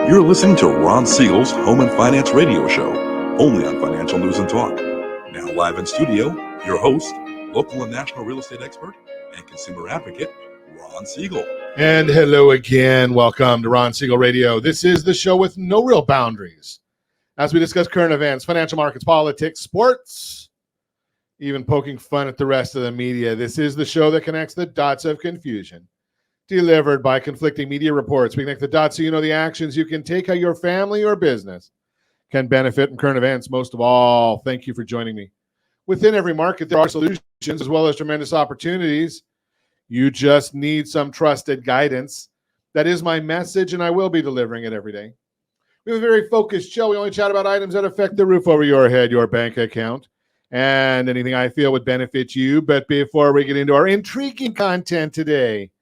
You're listening to Ron Siegel's Home and Finance Radio Show, only on Financial News and Talk. Now live in studio, your host, local and national real estate expert and consumer advocate, Ron Siegel. And hello again. Welcome to Ron Siegel Radio. This is the show with no real boundaries. As we discuss current events, financial markets, politics, sports, even poking fun at the rest of the media. This is the show that connects the dots of confusion. Delivered by conflicting media reports. We connect the dots so you know the actions you can take, how your family or business can benefit from current events. Most of all, thank you for joining me. Within every market, there are solutions as well as tremendous opportunities. You just need some trusted guidance. That is my message, and I will be delivering it every day. We have a very focused show. We only chat about items that affect the roof over your head, your bank account, and anything I feel would benefit you. But before we get into our intriguing content today,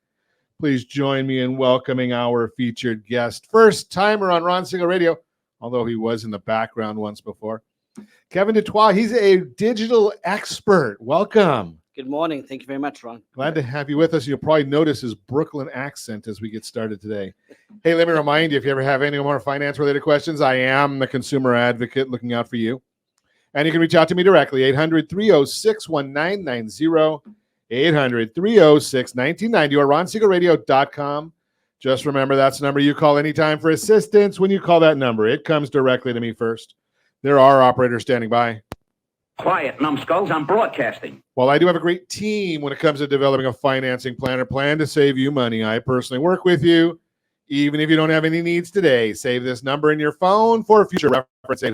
please join me in welcoming our featured guest, first timer on Ron Siegel Radio, although he was in the background once before. Kevin Dutoit, he's a digital expert. Welcome. Good morning. Thank you very much, Ron. Glad to have you with us. You'll probably notice his Brooklyn accent as we get started today. Hey, let me remind you, if you ever have any more finance-related questions, I am the consumer advocate looking out for you. And you can reach out to me directly, 800-306-1990. 800-306-1990 or ronsiegelradio.com. Just remember that's the number you call anytime for assistance. When you call that number, it comes directly to me first. There are operators standing by. Quiet, numbskulls, I'm broadcasting. Well, I do have a great team when it comes to developing a financing plan or plan to save you money. I personally work with you, even if you don't have any needs today. Save this number in your phone for future reference,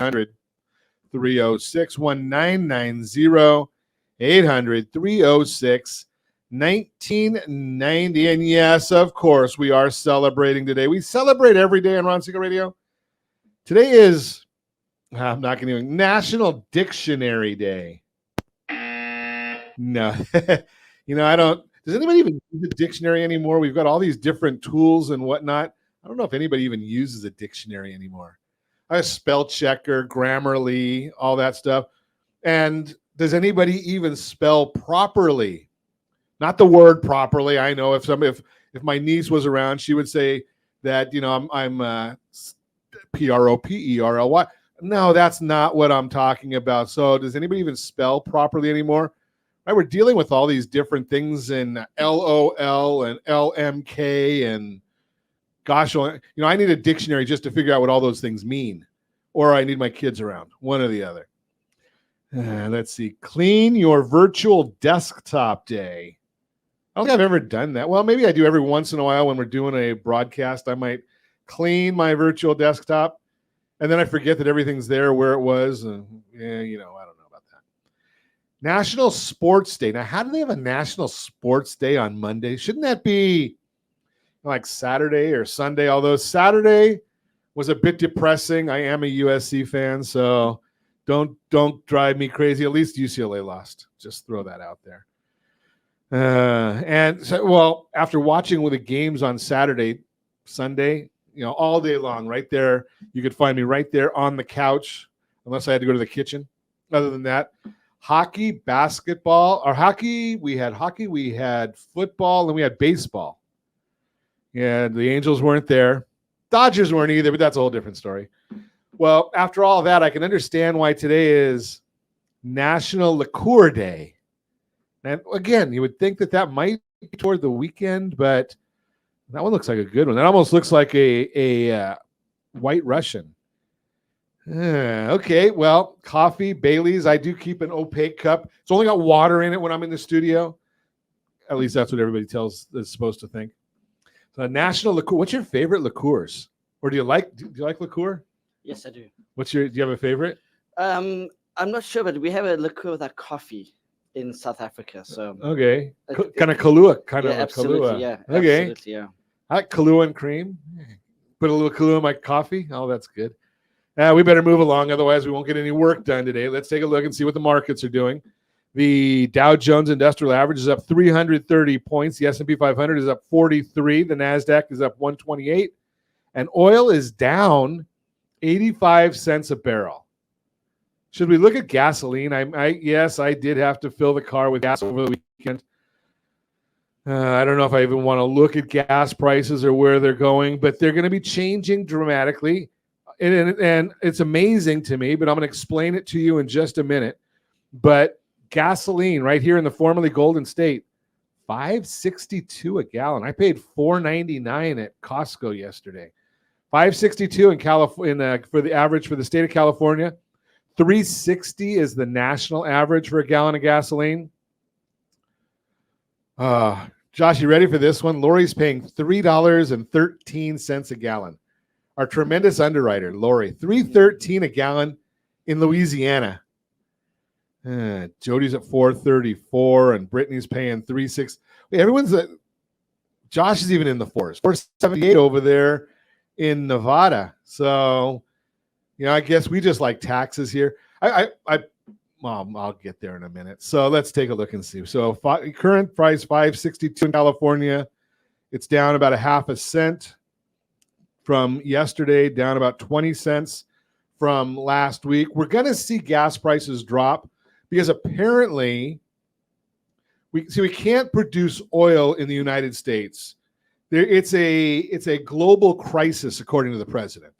800-306-1990. 800-306-1990. And yes, of course, we are celebrating today. We celebrate every day on Ron Siegel Radio. Today is, I'm not going to do National Dictionary Day. No. I don't, does anybody even use a dictionary anymore? We've got all these different tools and whatnot. I don't know if anybody even uses a dictionary anymore. I have spell checker, Grammarly, all that stuff. And does anybody even spell properly? Not the word properly. I know if my niece was around, she would say that, I'm Properly. No, that's not what I'm talking about. So does anybody even spell properly anymore? Right, we're dealing with all these different things in LOL and LMK and gosh, I need a dictionary just to figure out what all those things mean. Or I need my kids around, one or the other. Let's see. Clean your virtual desktop day. I don't think I've ever done that. Well, maybe I do every once in a while when we're doing a broadcast. I might clean my virtual desktop, and then I forget that everything's there where it was. And I don't know about that. National Sports Day. Now, how do they have a National Sports Day on Monday? Shouldn't that be like Saturday or Sunday? Although Saturday was a bit depressing. I am a USC fan, so Don't drive me crazy. At least UCLA lost. Just throw that out there. After watching the games on Saturday, Sunday, all day long, right there, you could find me right there on the couch, unless I had to go to the kitchen. Other than that, hockey, basketball, we had football, and we had baseball. Yeah, the Angels weren't there. Dodgers weren't either, but that's a whole different story. Well, after all that, I can understand why today is National Liqueur Day. And again, you would think that might be toward the weekend, but that one looks like a good one. That almost looks like a White Russian. Okay, well, coffee, Bailey's. I do keep an opaque cup. It's only got water in it when I'm in the studio. At least that's what everybody is supposed to think. So National Liqueur. What's your favorite liqueurs? Or do you like liqueur? Yes, I do. Do you have a favorite? I'm not sure, but we have a liqueur without coffee in South Africa. So okay, kind of Kahlua, absolutely, Kahlua. Yeah, okay, absolutely, yeah. I like Kahlua and cream. Put a little Kahlua in my coffee. Oh, that's good. We better move along, otherwise we won't get any work done today. Let's take a look and see what the markets are doing. The Dow Jones Industrial Average is up 330 points. The S&P 500 is up 43. The NASDAQ is up 128. And oil is down 85 cents a barrel. Should we look at gasoline? Yes, I did have to fill the car with gas over the weekend. I don't know if I even want to look at gas prices or where they're going, but they're going to be changing dramatically. And it's amazing to me, but I'm going to explain it to you in just a minute. But gasoline right here in the formerly Golden State, $5.62 a gallon. I paid $4.99 at Costco yesterday. $5.62 in California for the average for the state of California. $3.60 is the national average for a gallon of gasoline. Josh, you ready for this one? Lori's paying $3.13 a gallon. Our tremendous underwriter, Lori, $3.13 a gallon in Louisiana. Jody's at $4.34, and Brittany's paying $3.6. Everyone's at. Josh is even in the fours. $4.78 over there in Nevada. So, I guess we just like taxes here. I'll get there in a minute. So let's take a look and see. So current price $5.62 in California. It's down about a half a cent from yesterday, down about 20 cents from last week. We're going to see gas prices drop because apparently we can't produce oil in the United States. It's a global crisis, according to the president.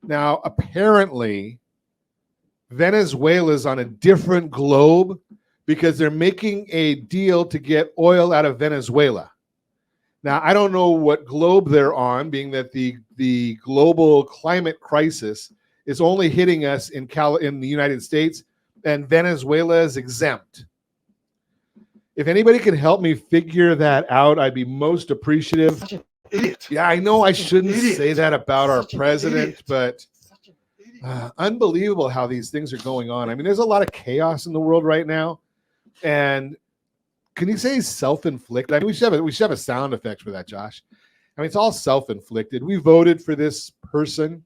Now, apparently, Venezuela's on a different globe because they're making a deal to get oil out of Venezuela. Now, I don't know what globe they're on, being that the global climate crisis is only hitting us in the United States, and Venezuela is exempt. If anybody can help me figure that out, I'd be most appreciative. Such an idiot. Yeah, I know I shouldn't Idiot. say that about our Such an president, idiot. but unbelievable how these things are going on. I mean, there's a lot of chaos in the world right now. And can you say self-inflicted? I mean, we should have a sound effect for that, Josh. I mean, it's all self-inflicted. We voted for this person,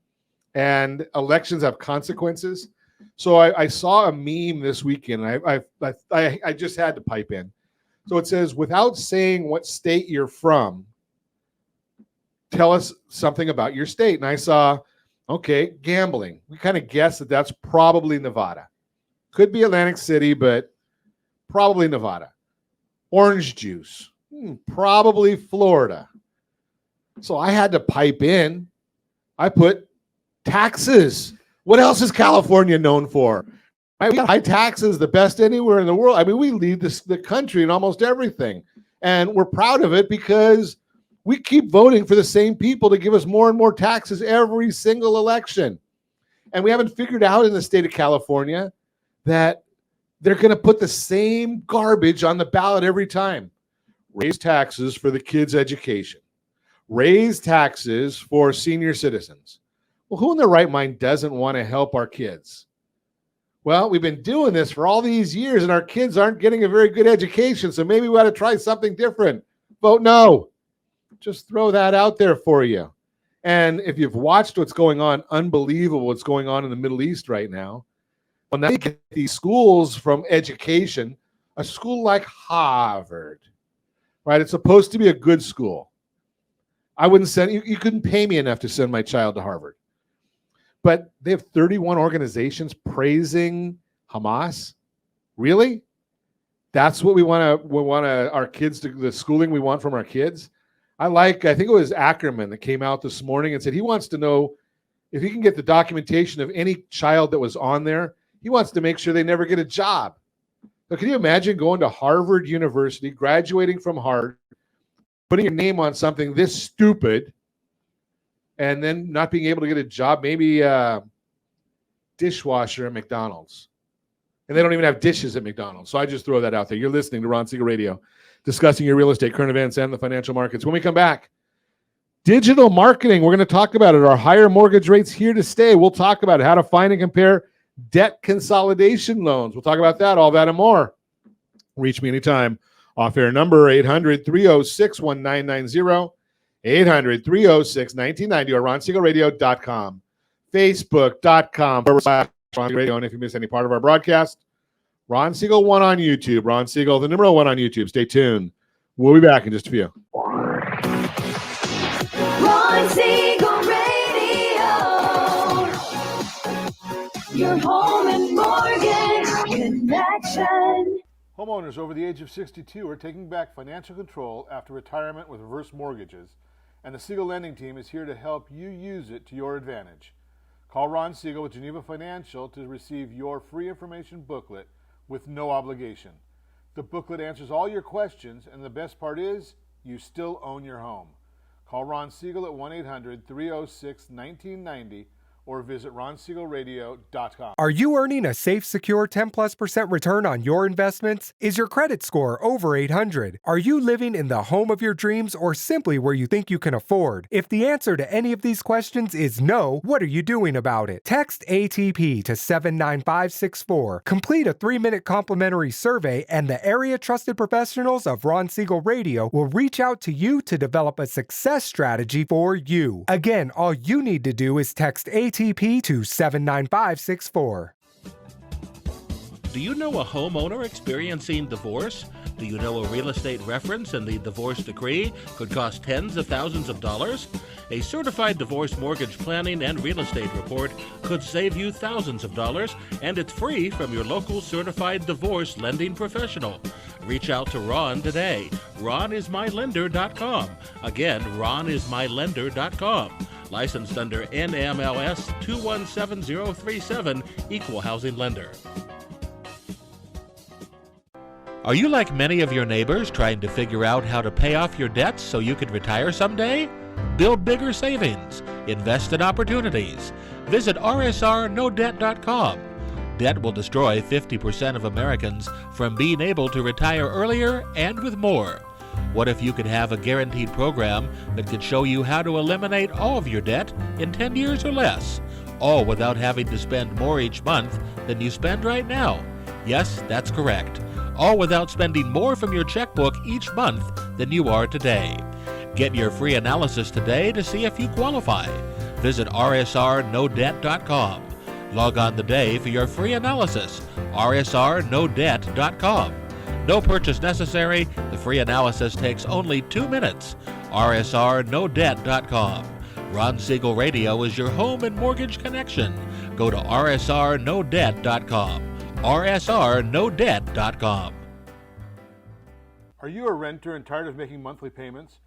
and elections have consequences. So I saw a meme this weekend. I just had to pipe in. So it says, without saying what state you're from, tell us something about your state. And I saw, okay, gambling. We kind of guessed that that's probably Nevada. Could be Atlantic City, but probably Nevada. Orange juice, probably Florida. So I had to pipe in. I put taxes. What else is California known for? We got high taxes, the best anywhere in the world. I mean, we lead the country in almost everything. And we're proud of it because we keep voting for the same people to give us more and more taxes every single election. And we haven't figured out in the state of California that they're going to put the same garbage on the ballot every time. Raise taxes for the kids' education. Raise taxes for senior citizens. Well, who in their right mind doesn't want to help our kids? Well, we've been doing this for all these years, and our kids aren't getting a very good education, so maybe we ought to try something different. Vote no. Just throw that out there for you. And if you've watched what's going on, unbelievable what's going on in the Middle East right now. Well, now you get these schools from education, a school like Harvard, right? It's supposed to be a good school. I wouldn't send you couldn't pay me enough to send my child to Harvard. But they have 31 organizations praising Hamas. Really? That's what we want our kids to, the schooling we want from our kids. I think it was Ackerman that came out this morning and said he wants to know if he can get the documentation of any child that was on there. He wants to make sure they never get a job. So can you imagine going to Harvard University, graduating from Harvard, putting your name on something this stupid, and then not being able to get a job, maybe dishwasher at McDonald's. And they don't even have dishes at McDonald's. So I just throw that out there. You're listening to Ron Siegel Radio, discussing your real estate, current events, and the financial markets. When we come back, digital marketing. We're going to talk about it. Our higher mortgage rates here to stay. We'll talk about it, how to find and compare debt consolidation loans. We'll talk about that, all that, and more. Reach me anytime. Off-air number 800-306-1990. 800-306-1990 or RonSiegelRadio.com. Facebook.com/Ron Siegel Radio. And if you miss any part of our broadcast, Ron Siegel 1 on YouTube. Ron Siegel, the number 1 on YouTube. Stay tuned. We'll be back in just a few. Ron Siegel Radio. Your home and mortgage connection. Homeowners over the age of 62 are taking back financial control after retirement with reverse mortgages, and the Siegel Lending Team is here to help you use it to your advantage. Call Ron Siegel with Geneva Financial to receive your free information booklet with no obligation. The booklet answers all your questions, and the best part is, you still own your home. Call Ron Siegel at 1-800-306-1990 or visit ronsiegelradio.com. Are you earning a safe, secure 10+% return on your investments? Is your credit score over 800? Are you living in the home of your dreams or simply where you think you can afford? If the answer to any of these questions is no, what are you doing about it? Text ATP to 79564. Complete a 3-minute complimentary survey, and the area trusted professionals of Ron Siegel Radio will reach out to you to develop a success strategy for you. Again, all you need to do is text ATP to 79564. Do you know a homeowner experiencing divorce? Do you know a real estate reference and the divorce decree could cost tens of thousands of dollars? A certified divorce mortgage planning and real estate report could save you thousands of dollars, and it's free from your local certified divorce lending professional. Reach out to Ron today. RonIsMyLender.com. Again, RonIsMyLender.com. Licensed under NMLS 217037, Equal Housing Lender. Are you like many of your neighbors trying to figure out how to pay off your debts so you could retire someday? Build bigger savings. Invest in opportunities. Visit RSRNoDebt.com. Debt will destroy 50% of Americans from being able to retire earlier and with more. What if you could have a guaranteed program that could show you how to eliminate all of your debt in 10 years or less, all without having to spend more each month than you spend right now? Yes, that's correct. All without spending more from your checkbook each month than you are today. Get your free analysis today to see if you qualify. Visit RSRNoDebt.com. Log on today for your free analysis. RSRNoDebt.com. No purchase necessary. The free analysis takes only 2 minutes. RSRNoDebt.com. Ron Siegel Radio is your home and mortgage connection. Go to RSRNoDebt.com. RSRNoDebt.com. Are you a renter and tired of making monthly payments?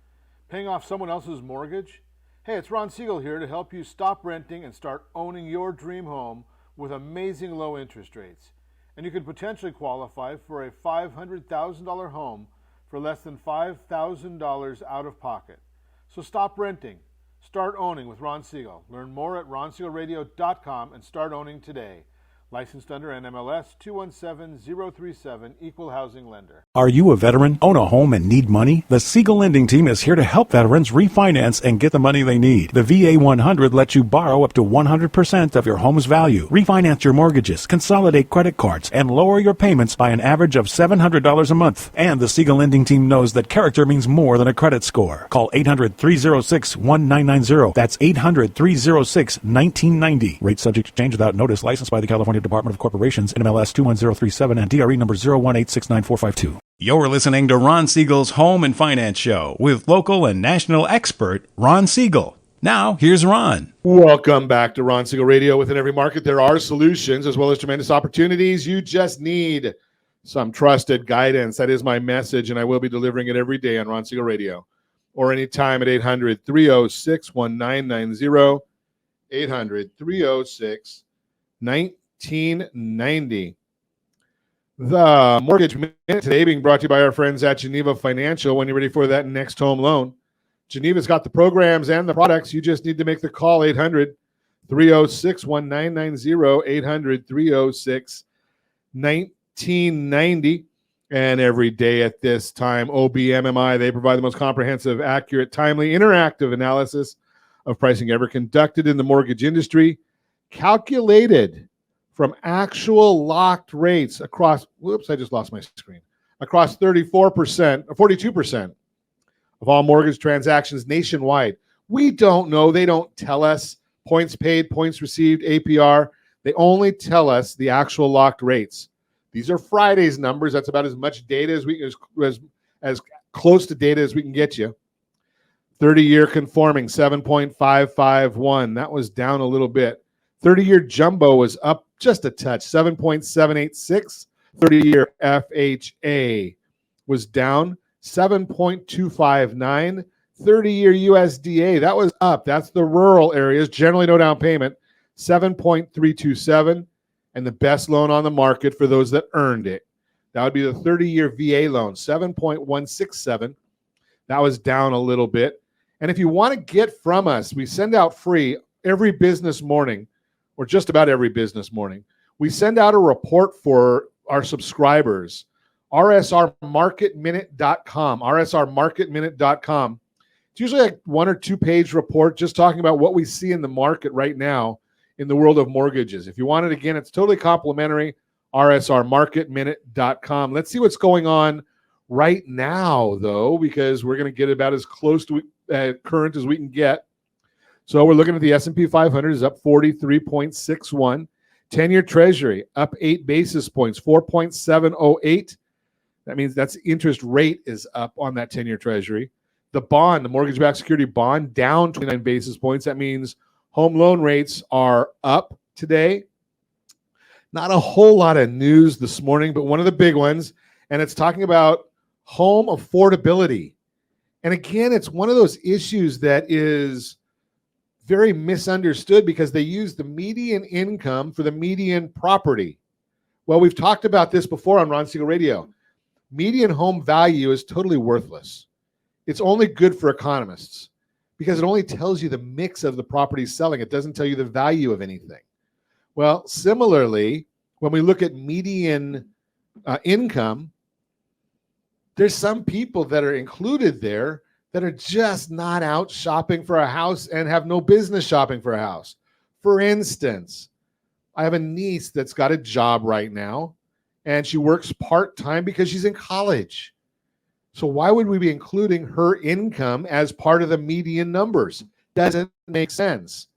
Paying off someone else's mortgage? Hey, it's Ron Siegel here to help you stop renting and start owning your dream home with amazing low interest rates. And you could potentially qualify for a $500,000 home for less than $5,000 out of pocket. So stop renting. Start owning with Ron Siegel. Learn more at ronsiegelradio.com and start owning today. Licensed under NMLS 217037, Equal Housing Lender. Are you a veteran, own a home, and need money? The Siegel Lending Team is here to help veterans refinance and get the money they need. The VA 100 lets you borrow up to 100% of your home's value, refinance your mortgages, consolidate credit cards, and lower your payments by an average of $700 a month. And the Siegel Lending Team knows that character means more than a credit score. Call 800-306-1990. That's 800-306-1990. Rate subject to change without notice. Licensed by the California Department of Corporations, NMLS 21037, and DRE number 018694452. You're listening to Ron Siegel's Home and Finance Show with local and national expert Ron Siegel. Now, here's Ron. Welcome back to Ron Siegel Radio. Within every market, there are solutions as well as tremendous opportunities. You just need some trusted guidance. That is my message, and I will be delivering it every day on Ron Siegel Radio or anytime at 800-306-1990, 800-306-1990. The Mortgage Minute today being brought to you by our friends at Geneva Financial. When you're ready for that next home loan, Geneva's got the programs and the products. You just need to make the call, 800-306-1990, 800-306-1990. And every day at this time, OBMMI, they provide the most comprehensive, accurate, timely, interactive analysis of pricing ever conducted in the mortgage industry, calculated from actual locked rates across, I just lost my screen, across 42% of all mortgage transactions nationwide. We don't know. They don't tell us points paid, points received, APR. They only tell us the actual locked rates. These are Friday's numbers. That's about as much data as we as close to data as we can get you. 30-year conforming, 7.551. That was down a little bit. 30-year jumbo was up just a touch, 7.786. 30-year FHA was down 7.259. 30-year USDA, that was up. That's the rural areas, generally no down payment, 7.327. And the best loan on the market for those that earned it, that would be the 30-year VA loan, 7.167. That was down a little bit. And if you want to get from us, we send out free every business morning, or just about every business morning. We send out a report for our subscribers, rsrmarketminute.com, rsrmarketminute.com. It's usually like 1 or 2 page report just talking about what we see in the market right now in the world of mortgages. If you want it again, it's totally complimentary, rsrmarketminute.com. Let's see what's going on right now, though, because we're going to get about as close to current as we can get. So we're looking at the S&P 500 is up 43.61. 10-year Treasury up 8 basis points, 4.708. That means that's interest rate is up on that 10-year Treasury. The bond, the mortgage-backed security bond, down 29 basis points. That means home loan rates are up today. Not a whole lot of news this morning, but one of the big ones, and it's talking about home affordability. And again, it's one of those issues that is very misunderstood because they use the median income for the median property. Well, we've talked about this before on Ron Siegel Radio. Median home value is totally worthless. It's only good for economists because it only tells you the mix of the property selling. It doesn't tell you the value of anything. Well, similarly, when we look at median income, there's some people that are included there that are just not out shopping for a house and have no business shopping for a house. For instance, I have a niece that's got a job right now, and she works part-time because she's in college. So why would we be including her income as part of the median numbers? Doesn't make sense.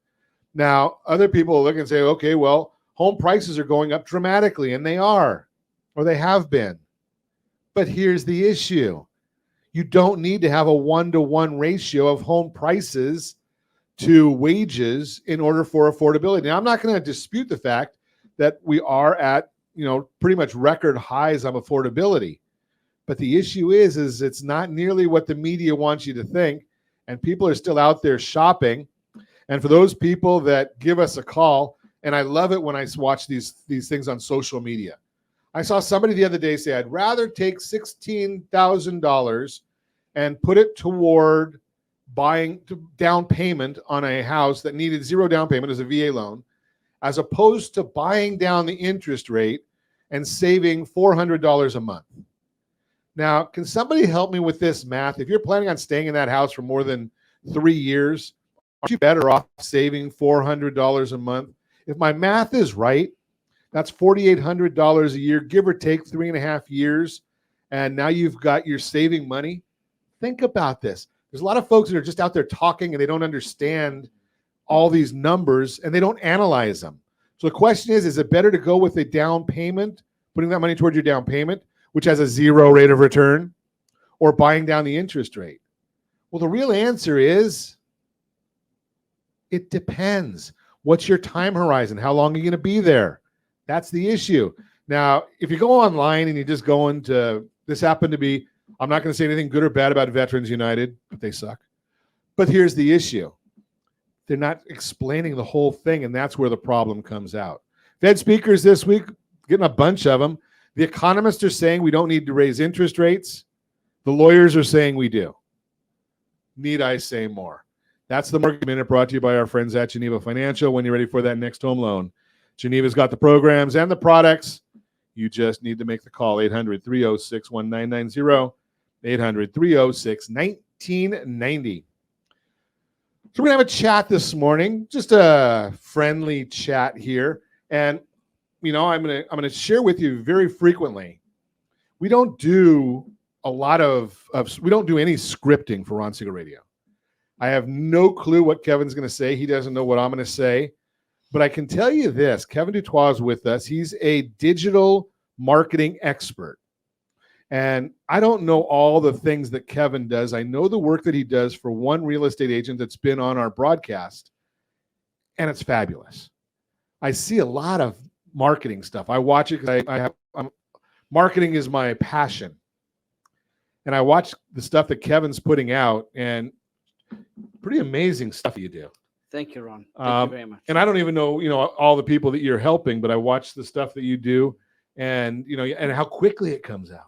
Now, other people look and say, okay, well, home prices are going up dramatically, and they are, or they have been. But here's the issue. You don't need to have a 1-to-1 ratio of home prices to wages in order for affordability. Now, I'm not going to dispute the fact that we are at, pretty much record highs of affordability. But the issue is it's not nearly what the media wants you to think, and people are still out there shopping. And for those people that give us a call, and I love it when I watch these things on social media. I saw somebody the other day say, I'd rather take $16,000 and put it toward buying down payment on a house that needed 0 down payment as a VA loan, as opposed to buying down the interest rate and saving $400 a month. Now, can somebody help me with this math? If you're planning on staying in that house for more than 3 years, aren't you better off saving $400 a month? If my math is right, that's $4,800 a year, give or take 3.5 years, and now you're saving money. Think about this. There's a lot of folks that are just out there talking and they don't understand all these numbers and they don't analyze them. So the question is it better to go with a down payment, putting that money towards your down payment, which has a 0 rate of return, or buying down the interest rate? Well, the real answer is it depends. What's your time horizon? How long are you going to be there? That's the issue. Now, if you go online and you just go into, this happened to be, I'm not going to say anything good or bad about Veterans United, but they suck. But here's the issue. They're not explaining the whole thing, and that's where the problem comes out. Fed speakers this week, getting a bunch of them. The economists are saying we don't need to raise interest rates. The lawyers are saying we do. Need I say more? That's the Market Minute, brought to you by our friends at Geneva Financial. When you're ready for that next home loan, Geneva's got the programs and the products. You just need to make the call, 800-306-1990, 800-306-1990. So we're going to have a chat this morning, just a friendly chat here. And, I'm going to share with you very frequently. We don't do a lot we don't do any scripting for Ron Siegel Radio. I have no clue what Kevin's going to say. He doesn't know what I'm going to say. But I can tell you this, Kevin Dutois is with us. He's a digital marketing expert. And I don't know all the things that Kevin does. I know the work that he does for one real estate agent that's been on our broadcast, and it's fabulous. I see a lot of marketing stuff. I watch it because marketing is my passion. And I watch the stuff that Kevin's putting out, and pretty amazing stuff you do. Thank you, Ron. Thank you very much. And I don't even know, all the people that you're helping, but I watch the stuff that you do, and and how quickly it comes out.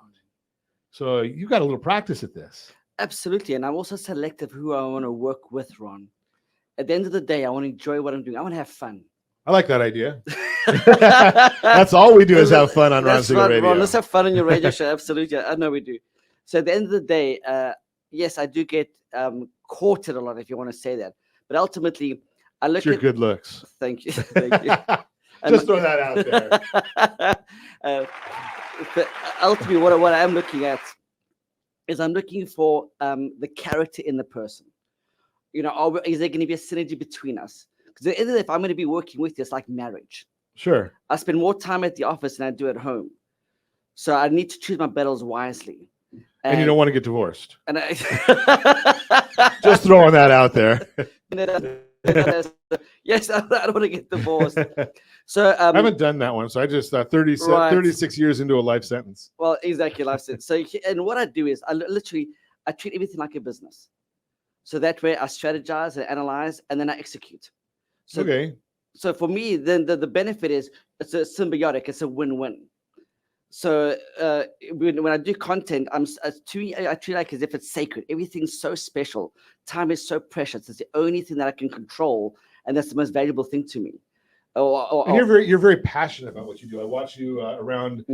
So you got a little practice at this. Absolutely. And I'm also selective who I want to work with, Ron. At the end of the day, I want to enjoy what I'm doing. I want to have fun. I like that idea. That's all we do is have fun on Ron Siegel Radio. Ron, let's have fun on your radio show. Absolutely. I know we do. So at the end of the day, yes, I do get courted a lot, if you want to say that. But ultimately, I look your at good looks. Thank you. Thank you. Just throw that out there. But ultimately, what I'm looking at is I'm looking for the character in the person. Is there going to be a synergy between us? Because at the end of the day, if I'm going to be working with you, it's like marriage. Sure. I spend more time at the office than I do at home. So I need to choose my battles wisely. And you don't want to get divorced. And I just throwing that out there. Yes, I don't want to get divorced. So I haven't done that one. So I just 36 years into a life sentence. Well, exactly, life sentence. So, and what I do is I treat everything like a business. So that way I strategize and analyze, and then I execute. So, okay. So for me, then the benefit is it's a symbiotic. It's a win-win. So when I do content, I treat it like as if it's sacred. Everything's so special. Time is so precious. It's the only thing that I can control, and that's the most valuable thing to me. And you're very passionate about what you do. I watch you around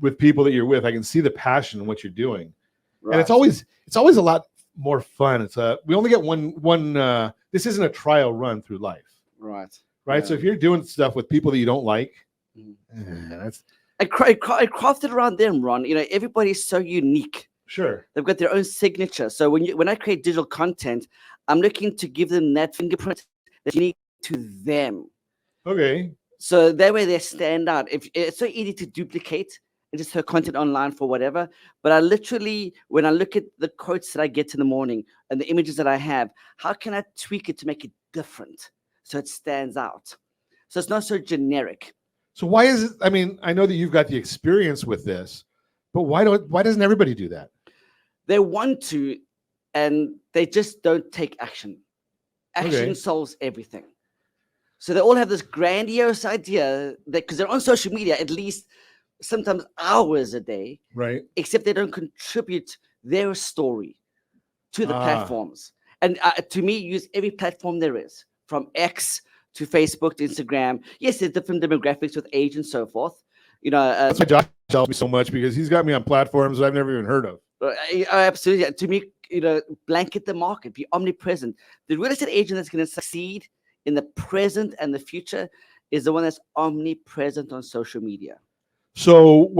with people that you're with. I can see the passion in what you're doing, right. And it's always a lot more fun. It's we only get one. This isn't a trial run through life, right? Yeah. So if you're doing stuff with people that you don't like, that's. I crafted around them, Ron. Everybody's so unique. Sure. They've got their own signature. So when I create digital content, I'm looking to give them that fingerprint that's unique to them. Okay. So that way they stand out. If it's so easy to duplicate and just throw content online for whatever. But I literally, when I look at the quotes that I get in the morning and the images that I have, how can I tweak it to make it different so it stands out? So it's not so generic. So why is it? I mean, I know that you've got the experience with this, but why doesn't everybody do that? They want to, and they just don't take action. Action solves everything. So they all have this grandiose idea that because they're on social media at least sometimes hours a day, right? Except they don't contribute their story to the platforms. And to me, use every platform there is, from X to Facebook, to Instagram. Yes, there's different demographics with age and so forth. That's why Josh helps me so much, because he's got me on platforms I've never even heard of. Absolutely. To me, blanket the market, be omnipresent. The real estate agent that's going to succeed in the present and the future is the one that's omnipresent on social media. So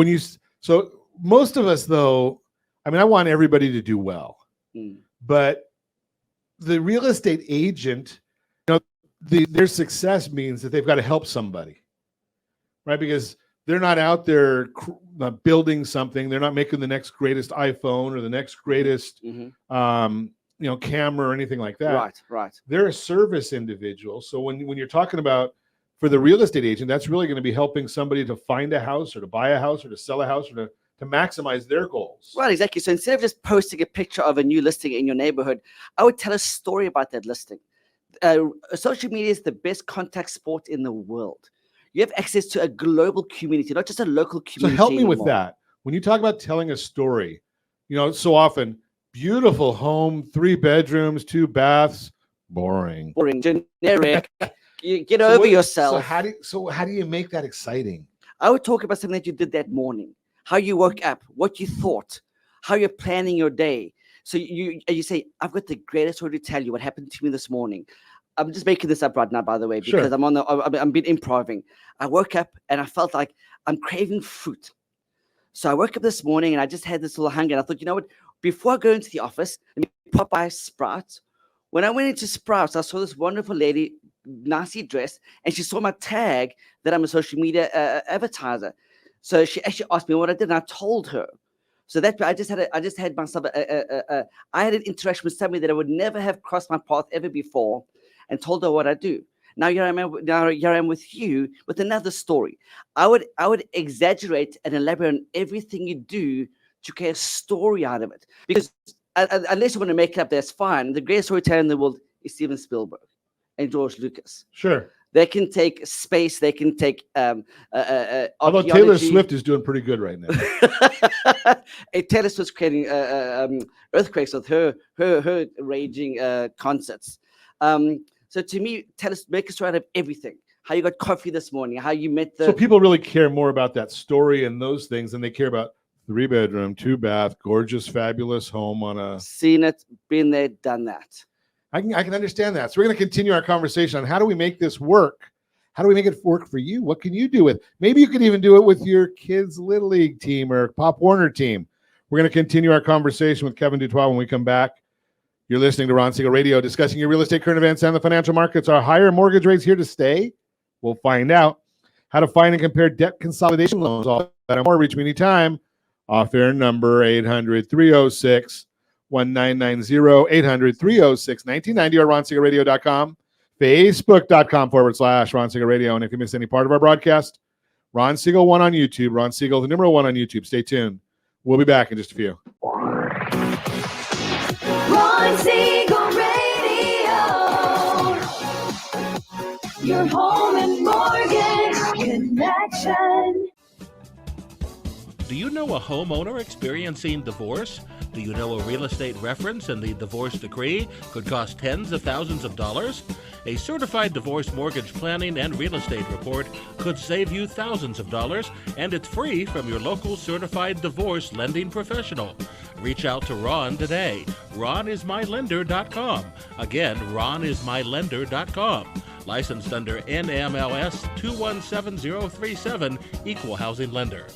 most of us, though, I mean, I want everybody to do well, but the real estate agent, their success means that they've got to help somebody, right? Because they're not out there building something. They're not making the next greatest iPhone or the next greatest, camera or anything like that. Right. They're a service individual. So when you're talking about, for the real estate agent, that's really going to be helping somebody to find a house or to buy a house or to sell a house or to maximize their goals. Right, exactly. So instead of just posting a picture of a new listing in your neighborhood, I would tell a story about that listing. Social media is the best contact sport in the world. You have access to a global community, not just a local community. So help me with anymore. that. When you talk about telling a story, so often, beautiful home, 3 bedrooms, 2 baths, boring, generic. You get over yourself. So how do you make that exciting? I would talk about something that you did that morning, how you woke up, what you thought, how you're planning your day. So you say, I've got the greatest story to tell you what happened to me this morning. I'm just making this up right now, by the way, because I'm been improving. I woke up and I felt like I'm craving fruit. So I woke up this morning and I just had this little hunger. And I thought, you know what? Before I go into the office, let me pop by Sprouts. When I went into Sprouts, I saw this wonderful lady, nicely dressed, and she saw my tag that I'm a social media advertiser. So she actually asked me what I did, and I told her. So that I just had myself. I had an interaction with somebody that I would never have crossed my path ever before, and told her what I do. Now here I am with you with another story. I would exaggerate and elaborate on everything you do to create a story out of it. Because unless you want to make it up, that's fine. The greatest storyteller in the world is Steven Spielberg and George Lucas. Sure. They can take space. They can take Although Taylor Swift is doing pretty good right now. Taylor Swift's creating earthquakes with her raging concerts. So to me, tell us, make a story out of everything. How you got coffee this morning, how you met the... So people really care more about that story and those things than they care about 3-bedroom, 2-bath, gorgeous, fabulous home on a... Seen it, been there, done that. I can understand that. So we're going to continue our conversation on how do we make this work? How do we make it work for you? What can you do with? Maybe you can even do it with your kids' Little League team or Pop Warner team. We're going to continue our conversation with Kevin Dutoit when we come back. You're listening to Ron Siegel Radio, discussing your real estate current events and the financial markets. Are higher mortgage rates here to stay? We'll find out. How to find and compare debt consolidation loans. All that and more. Reach me anytime. Off-air number 800-306-1990, 800-306-1990, or RonSiegelRadio.com, Facebook.com/Ron Siegel Radio. And if you miss any part of our broadcast, Ron Siegel 1 on YouTube, Ron Siegel, the number 1 on YouTube. Stay tuned. We'll be back in just a few. Ron Siegel Radio, your home and mortgage connection. Do you know a homeowner experiencing divorce? Do you know a real estate reference and the divorce decree could cost tens of thousands of dollars? A certified divorce mortgage planning and real estate report could save you thousands of dollars, and it's free from your local certified divorce lending professional. Reach out to Ron today. RonIsMyLender.com. Again, RonIsMyLender.com. Licensed under NMLS 217037, Equal Housing Lender.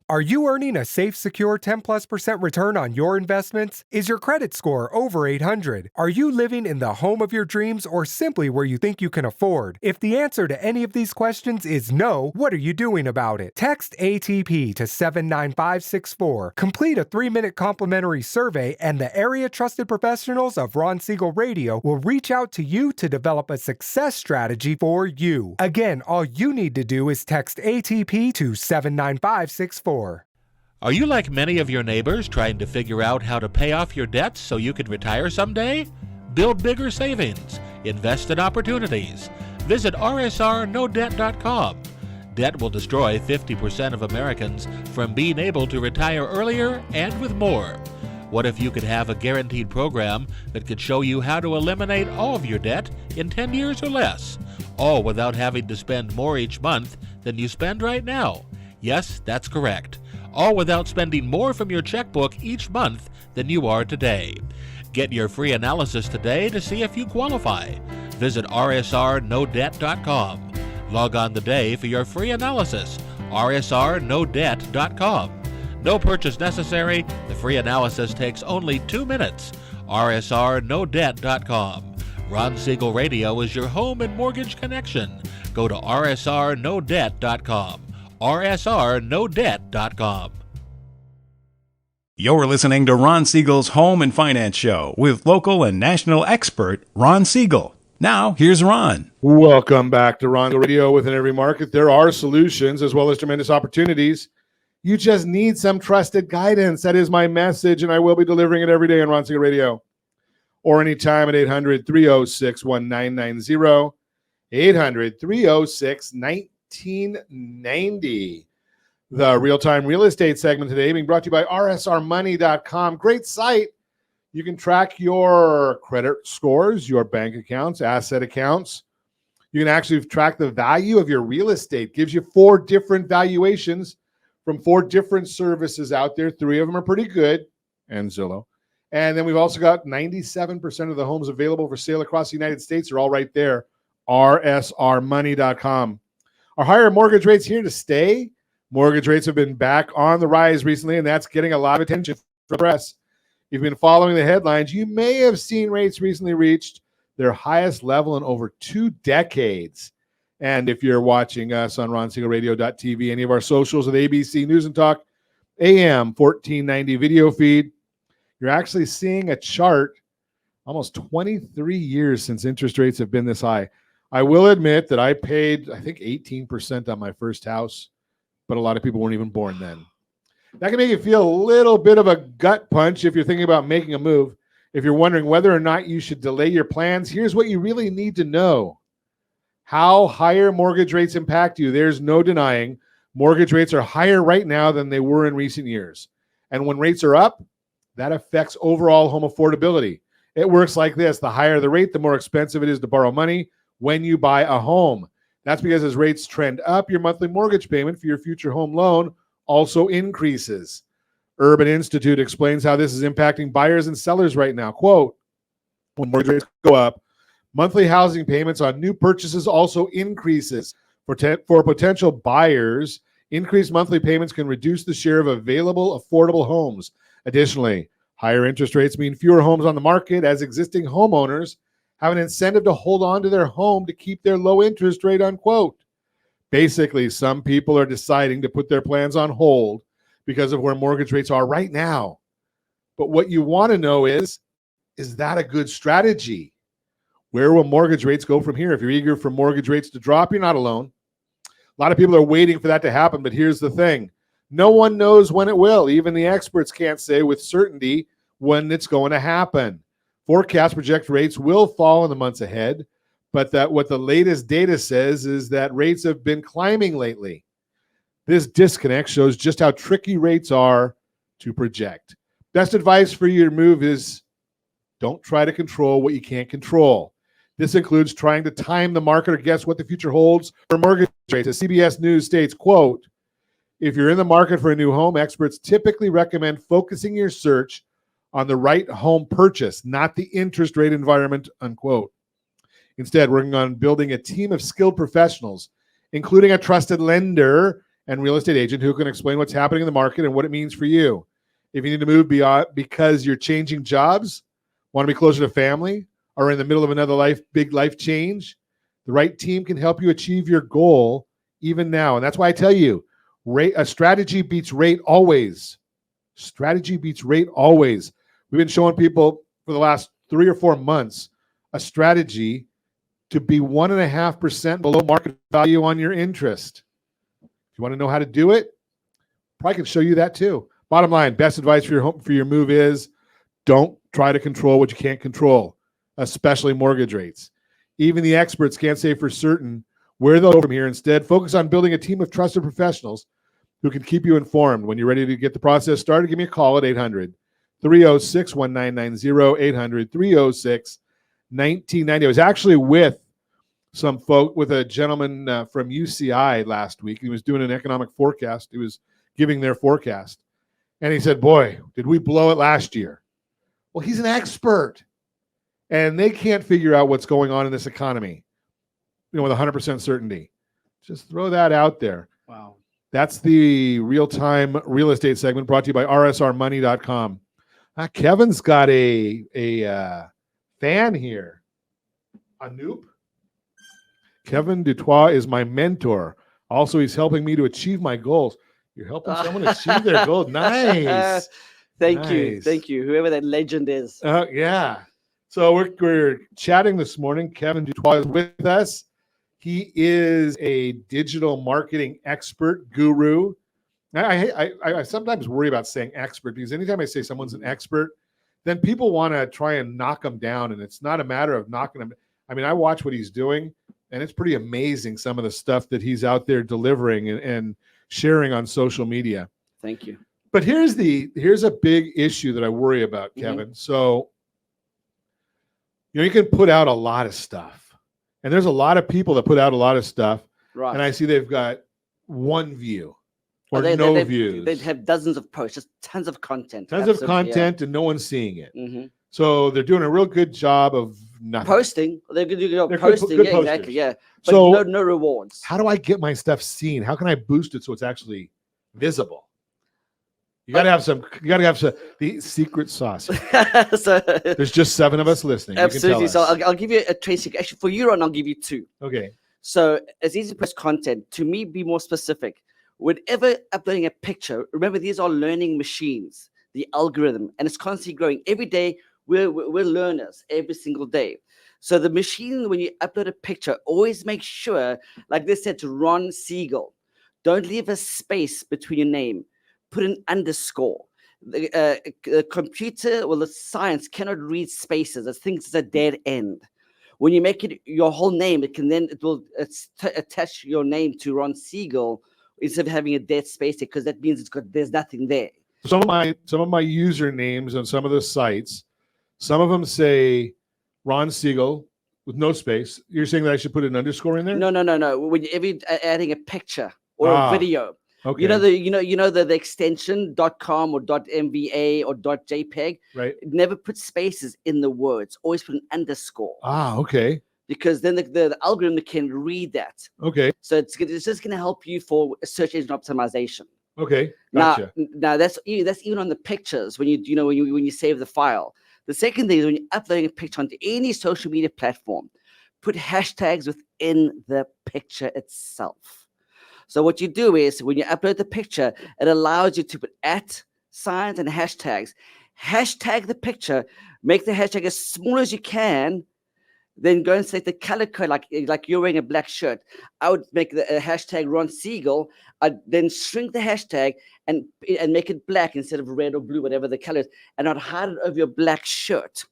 Are you earning a safe, secure 10+% return on your investments? Is your credit score over 800? Are you living in the home of your dreams or simply where you think you can afford? If the answer to any of these questions is no, what are you doing about it? Text ATP to 79564. Complete a 3-minute complimentary survey, and the area trusted professionals of Ron Siegel Radio will reach out to you to develop a success strategy for you. Again, all you need to do is text ATP to 79564. Are you like many of your neighbors trying to figure out how to pay off your debts so you could retire someday? Build bigger savings. Invest in opportunities. Visit rsrnodebt.com. Debt will destroy 50% of Americans from being able to retire earlier and with more. What if you could have a guaranteed program that could show you how to eliminate all of your debt in 10 years or less, all without having to spend more each month than you spend right now? Yes, that's correct. All without spending more from your checkbook each month than you are today. Get your free analysis today to see if you qualify. Visit rsrnodebt.com. Log on today for your free analysis. rsrnodebt.com. No purchase necessary. The free analysis takes only 2 minutes. rsrnodebt.com. Ron Siegel Radio is your home and mortgage connection. Go to rsrnodebt.com. rsrnodebt.com. You're listening to Ron Siegel's Home and Finance Show with local and national expert Ron Siegel. Now, here's Ron. Welcome back to Ron Siegel Radio. Within every market, there are solutions as well as tremendous opportunities. You just need some trusted guidance. That is my message, and I will be delivering it every day on Ron Siegel Radio. Or anytime at 800-306-1990, 800-306-1990. The real-time real estate segment today being brought to you by rsrmoney.com. Great site. You can track your credit scores, your bank accounts, asset accounts. You can actually track the value of your real estate. Gives you 4 different valuations from 4 different services out there. 3 of them are pretty good, and Zillow. And then we've also got 97% of the homes available for sale across the United States are all right there. rsrmoney.com. Are higher mortgage rates here to stay? Mortgage rates have been back on the rise recently, and that's getting a lot of attention from the press. If you've been following the headlines, you may have seen rates recently reached their highest level in over 2 decades. And if you're watching us on RonSiegelRadio.tv, any of our socials with ABC News and Talk, AM 1490 video feed, you're actually seeing a chart Almost 23 years since interest rates have been this high. I will admit that I paid, I think, 18% on my first house, but a lot of people weren't even born then. That can make you feel a little bit of a gut punch if you're thinking about making a move. If you're wondering whether or not you should delay your plans, here's what you really need to know. How higher mortgage rates impact you. There's no denying mortgage rates are higher right now than they were in recent years. And when rates are up, that affects overall home affordability. It works like this. The higher the rate, the more expensive it is to borrow money when you buy a home. That's because as rates trend up, your monthly mortgage payment for your future home loan also increases. Urban Institute explains how this is impacting buyers and sellers right now. Quote, when mortgage rates go up, monthly housing payments on new purchases also increases. For potential buyers, increased monthly payments can reduce the share of available affordable homes. Additionally, higher interest rates mean fewer homes on the market as existing homeowners have an incentive to hold on to their home to keep their low interest rate, unquote. Basically, some people are deciding to put their plans on hold because of where mortgage rates are right now. But what you want to know is that a good strategy? Where will mortgage rates go from here? If you're eager for mortgage rates to drop, you're not alone. A lot of people are waiting for that to happen, but here's the thing. No one knows when it will. Even the experts can't say with certainty when it's going to happen. Forecasts project rates will fall in the months ahead, but that what the latest data says is that rates have been climbing lately. This disconnect shows just how tricky rates are to project. Best advice for your move is don't try to control what you can't control. This includes trying to time the market or guess what the future holds for mortgage rates. As CBS News states, quote, if you're in the market for a new home, experts typically recommend focusing your search on the right home purchase, not the interest rate environment, unquote. Instead, working on building a team of skilled professionals, including a trusted lender and real estate agent who can explain what's happening in the market and what it means for you. If you need to move beyond because you're changing jobs, want to be closer to family, or in the middle of another big life change, the right team can help you achieve your goal even now. And that's why I tell you, a strategy beats rate always. Strategy beats rate always. We've been showing people for the last 3 or 4 months a strategy to be 1.5% below market value on your interest. If you want to know how to do it, probably can show you that too. Bottom line, best advice for your move is don't try to control what you can't control, especially mortgage rates. Even the experts can't say for certain where they'll go from here. Instead, focus on building a team of trusted professionals who can keep you informed. When you're ready to get the process started, give me a call at 800-306-1990, 800-306-1990. I was actually with a gentleman from UCI last week. He was doing an economic forecast. He was giving their forecast. And he said, boy, did we blow it last year? Well, he's an expert. And they can't figure out what's going on in this economy, with 100% certainty. Just throw that out there. Wow. That's the real-time real estate segment brought to you by rsrmoney.com. Kevin's got a fan here. Anoop. Kevin Dutois is my mentor. Also, he's helping me to achieve my goals. You're helping someone achieve their goals. Nice. Thank you. Whoever that legend is. Yeah. So we're chatting this morning. Kevin Dutois is with us. He is a digital marketing expert guru. I sometimes worry about saying expert because anytime I say someone's an expert, then people want to try and knock them down, and it's not a matter of knocking them. I mean, I watch what he's doing, and it's pretty amazing some of the stuff that he's out there delivering and sharing on social media. Thank you. But here's a big issue that I worry about, Kevin. So, you can put out a lot of stuff, and there's a lot of people that put out a lot of stuff, right? And I see they've got one view or no views. They have dozens of posts, just tons of content. And no one's seeing it. Mm-hmm. So they're doing a real good job of nothing. Posting. They're posting. Good yeah, exactly. Yeah. But so no rewards. How do I get my stuff seen? How can I boost it so it's actually visible? You gotta have some. The secret sauce. So, there's just 7 of us listening. Absolutely. So I'll give you a tracing. Actually, for you, Ron, I'll give you 2. Okay. So it's easy to post content. To me, be more specific. Whenever uploading a picture, remember these are learning machines, the algorithm, and it's constantly growing. Every day We're learners every single day. So the machine, when you upload a picture, always make sure, like they said to Ron Siegel, don't leave a space between your name. Put an underscore. The computer, well, the science cannot read spaces. It thinks it's a dead end. When you make it your whole name, it will attach your name to Ron Siegel instead of having a dead space, because that means there's nothing there. Some of my usernames on some of the sites, some of them say Ron Siegel with no space. You're saying that I should put an underscore in there? No. When you're adding a picture or a video, okay. you know the extension .com or .mva or .jpeg. Right. Never put spaces in the words. Always put an underscore. Okay. Because then the algorithm can read that. Okay. So it's just going to help you for search engine optimization. Okay. Gotcha. Now that's even on the pictures when you save the file. The second thing is when you're uploading a picture onto any social media platform, put hashtags within the picture itself. So what you do is when you upload the picture, it allows you to put @ and hashtags. Hashtag the picture, make the hashtag as small as you can, then go and select the color code, like you're wearing a black shirt. I would make the hashtag Ron Siegel. I'd then shrink the hashtag and make it black instead of red or blue, whatever the color is, and I'd hide it over your black shirt.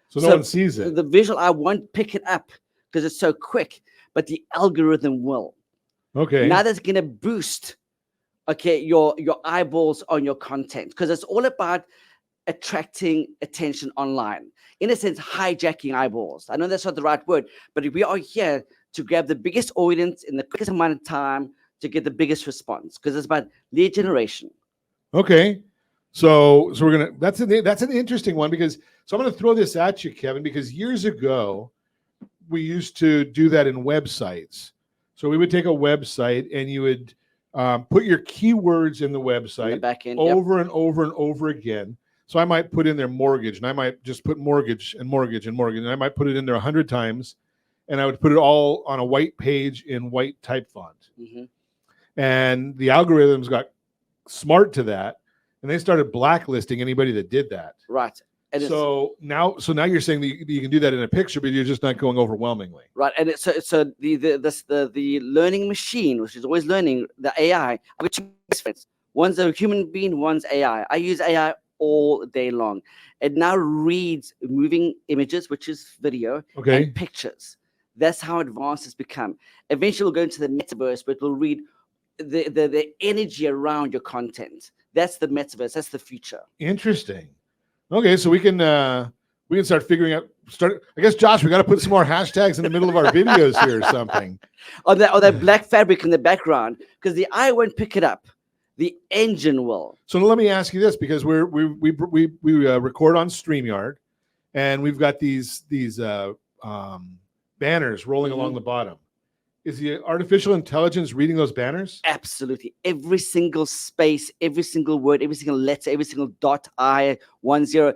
So no one sees it. The visual eye won't pick it up because it's so quick, but the algorithm will. Okay. Now that's going to boost, your eyeballs on your content, because it's all about attracting attention online. In a sense, hijacking eyeballs. I know that's not the right word, but we are here to grab the biggest audience in the quickest amount of time to get the biggest response, because it's about lead generation. Okay. So we're gonna. That's an interesting one, because I'm gonna throw this at you, Kevin, because years ago we used to do that in websites. So we would take a website and you would put your keywords in the website over and over and over again. So I might put in there mortgage, and I might just put mortgage and mortgage and mortgage, and I might put it in there 100 times, and I would put it all on a white page in white type font. Mm-hmm. And the algorithms got smart to that, and they started blacklisting anybody that did that. Right. And so now you're saying that you can do that in a picture, but you're just not going overwhelmingly. Right. And so the learning machine, which is always learning, the AI, I've got two friends. One's a human being, one's AI. I use AI all day long. It now reads moving images, which is video, and pictures. That's how advanced it's become. Eventually, we'll go into the metaverse, but we'll read the energy around your content. That's the metaverse. That's the future. Interesting. Okay, so we can start figuring out. I guess, Josh, we got to put some more hashtags in the middle of our videos here or something. Or that black fabric in the background, because the eye won't pick it up. The engine will. So let me ask you this, because we record on StreamYard, and we've got these banners rolling along the bottom. Is the artificial intelligence reading those banners? Absolutely. Every single space, every single word, every single letter, every single dot, I, 10.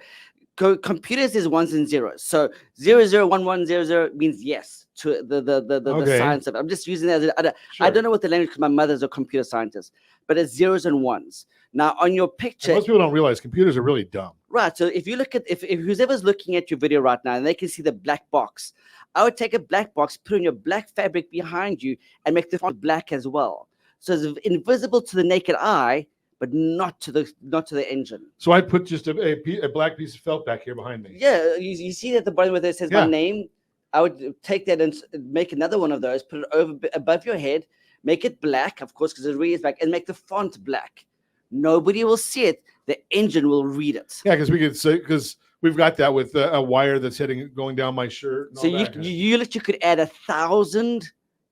Computers is ones and zeros. So 001100 means yes to the science of it. I'm just using that as I don't know what the language, because my mother's a computer scientist, but it's zeros and ones. Now on your picture, most people don't realize computers are really dumb. Right. So if you look at if whoever's looking at your video right now and they can see the black box, I would take a black box, put on your black fabric behind you, and make the font black as well. So it's invisible to the naked eye, but not to the engine. So I'd put just a black piece of felt back here behind me. Yeah, you see at the bottom where it says my name. I would take that and make another one of those, put it above your head, make it black, of course, because it reads black, and make the font black. Nobody will see it. The engine will read it. Yeah, because we could say, because we've got that with a wire that's going down my shirt. So you could add 1,000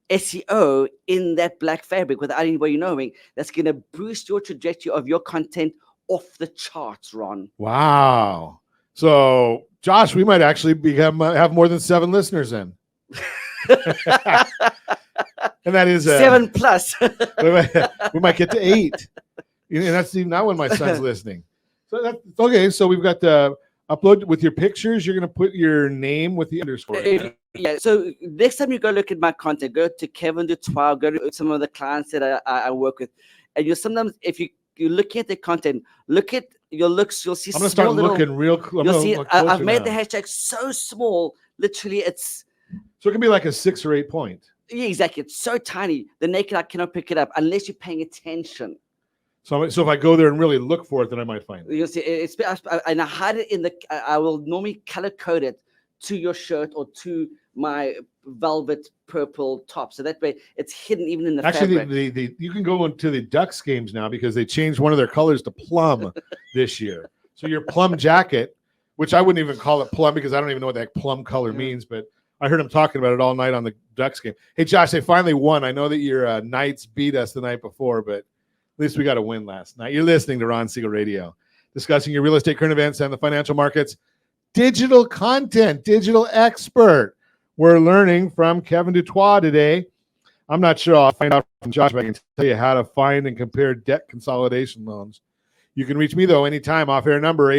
SEO in that black fabric without anybody knowing. That's going to boost your trajectory of your content off the charts, Ron. Wow. So, Josh, we might actually have more than 7 listeners then. And that is 7+. we might get to 8. And that's even not when my son's listening. So that's okay. So we've got the upload with your pictures. You're going to put your name with the underscore. Yeah. So next time you go look at my content, go to Kevin Dutoit, go to some of the clients that I work with. And sometimes if you're looking at the content, look at you'll see. I'm gonna small start little- looking real. I'm You'll gonna see. look I've closer made the now. hashtag so small. Literally, it's So it can be like a 6 or 8 point. yeah, exactly. It's so tiny. The naked eye cannot pick it up unless you're paying attention. So if I go there and really look for it, then I might find it. You'll see. And I hide it in the. I will normally color code it to your shirt or to my velvet purple top, so that way it's hidden even in the Actually, fabric. you can go into the Ducks games now because they changed one of their colors to plum this year. So your plum jacket, which I wouldn't even call it plum because I don't even know what that plum color means, but I heard him talking about it all night on the Ducks game. Hey, Josh, they finally won. I know that your Knights beat us the night before, but at least we got a win last night. You're listening to Ron Siegel Radio, discussing your real estate current events and the financial markets. Digital content, digital expert. We're learning from Kevin Dutoit today. I'm not sure. I'll find out from Josh, but I can tell you how to find and compare debt consolidation loans. You can reach me, though, anytime. Off-air number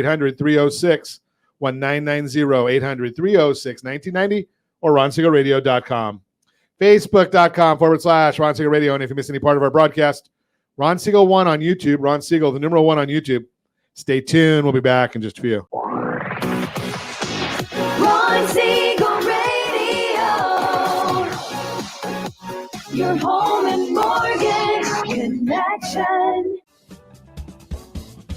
800-306-1990, 800-306-1990, or RonSiegelRadio.com. Facebook.com/Ron Siegel Radio. And if you miss any part of our broadcast, Ron Siegel 1 on YouTube. Ron Siegel, the numeral 1 on YouTube. Stay tuned. We'll be back in just a few. Ron Siegel Radio. Your home and mortgage connection.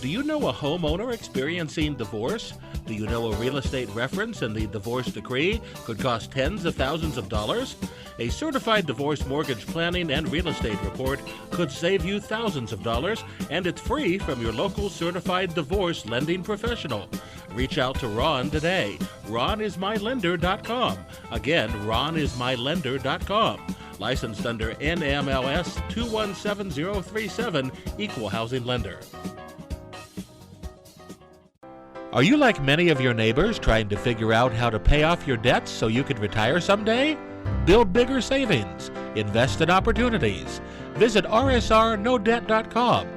Do you know a homeowner experiencing divorce? Do you know a real estate reference and the divorce decree could cost tens of thousands of dollars? A certified divorce mortgage planning and real estate report could save you thousands of dollars, and it's free from your local certified divorce lending professional. Reach out to Ron today. RonIsMyLender.com. Again, RonIsMyLender.com. Licensed under NMLS 217037, Equal Housing Lender. Are you like many of your neighbors trying to figure out how to pay off your debts so you can retire someday? Build bigger savings. Invest in opportunities. Visit rsrnodebt.com.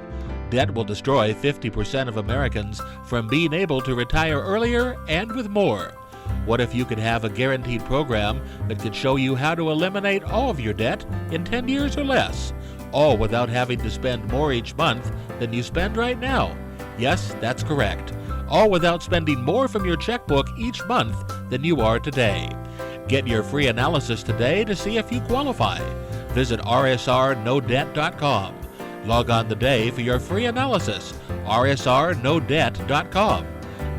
Debt will destroy 50% of Americans from being able to retire earlier and with more. What if you could have a guaranteed program that could show you how to eliminate all of your debt in 10 years or less, all without having to spend more each month than you spend right now? Yes, that's correct. All without spending more from your checkbook each month than you are today. Get your free analysis today to see if you qualify. Visit rsrnodebt.com. Log on today for your free analysis, rsrnodebt.com.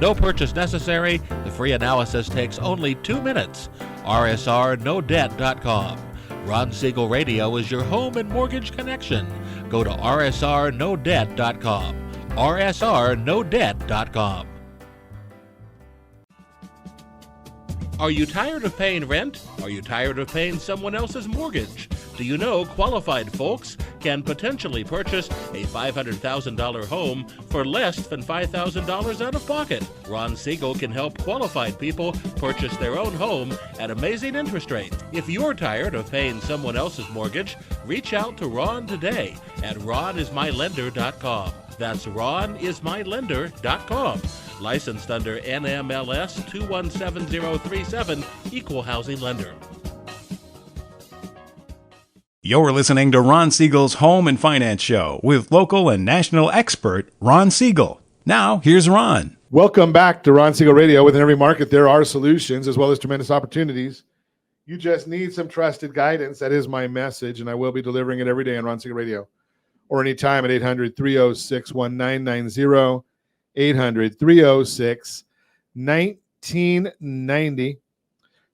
No purchase necessary. The free analysis takes only 2 minutes. rsrnodebt.com. Ron Siegel Radio is your home and mortgage connection. Go to rsrnodebt.com. rsrnodebt.com. Are you tired of paying rent? Are you tired of paying someone else's mortgage? Do you know qualified folks can potentially purchase a $500,000 home for less than $5,000 out of pocket? Ron Siegel can help qualified people purchase their own home at amazing interest rates. If you're tired of paying someone else's mortgage, reach out to Ron today at RonIsMyLender.com. That's RonIsMyLender.com. Licensed under NMLS 217037, Equal Housing Lender. You're listening to Ron Siegel's Home and Finance Show with local and national expert Ron Siegel. Now, here's Ron. Welcome back to Ron Siegel Radio. Within every market, there are solutions as well as tremendous opportunities. You just need some trusted guidance. That is my message, and I will be delivering it every day on Ron Siegel Radio or anytime at 800-306-1990, 800-306-1990.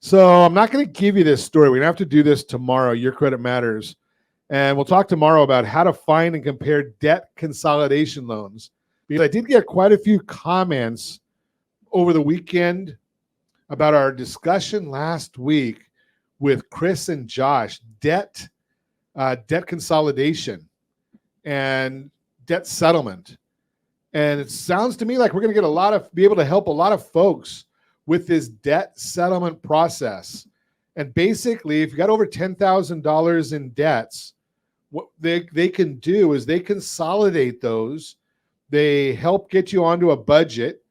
So I'm not going to give you this story. We're going to have to do this tomorrow. Your Credit Matters. And we'll talk tomorrow about how to find and compare debt consolidation loans. Because I did get quite a few comments over the weekend about our discussion last week with Chris and Josh, debt consolidation and debt settlement. And it sounds to me like we're going to be able to help a lot of folks with this debt settlement process. And basically, if you got over $10,000 in debts, what they can do is they consolidate those. They help get you onto a budget